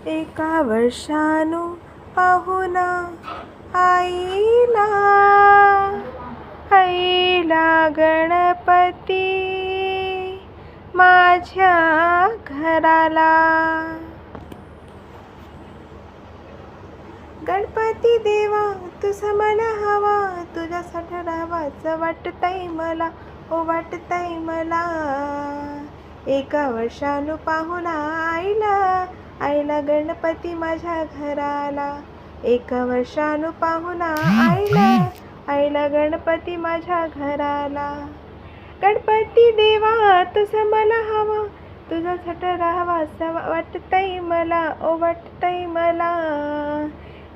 एका वर्षानु पाहुणा आईला, आईला गणपती माझ्या घराला. गणपती देवा तुझं मन हवा, तुझ्यासाठी राहावाचं वाटतंय मला, ओ वाटतंय मला. एका वर्षानु पाहुणा आईला, आईला गणपती माझ्या घराला. एका वर्षानु पाहुणा आईला, आईला गणपती माझ्या घराला. गणपती देवा तुझं मला हवा, तुझ्यासाठी राहावाचं वाटतंय मला, ओ वाटतंय मला.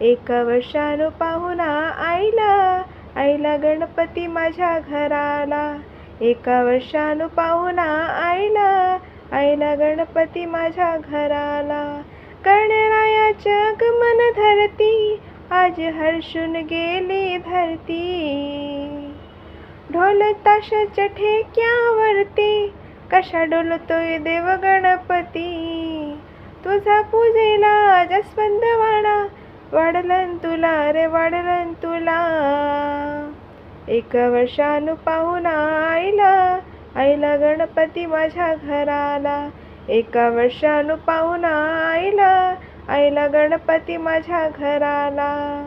एका वर्षानु पाहुणा आईला, आईला गणपती माझ्या घराला. एका वर्षानु पाहुणा आईला, आईला गणपती माझ्या घराला. गणरायाचे आगमन धरती, आज हर्षून गेली धरती. ढोल ताशाच्या ठेक्यावरती, कशा डोलतोय देव गणपती. तुझा पूजेला जसवंत वाडा, वाढलन तुला रे वाढलन तुला. एका वर्षानु पाहुणा आईला, आईला गणपती माझ्या घराला. एका वर्षानु पाहुणा आईला, आईला गणपती माझ्या घराला.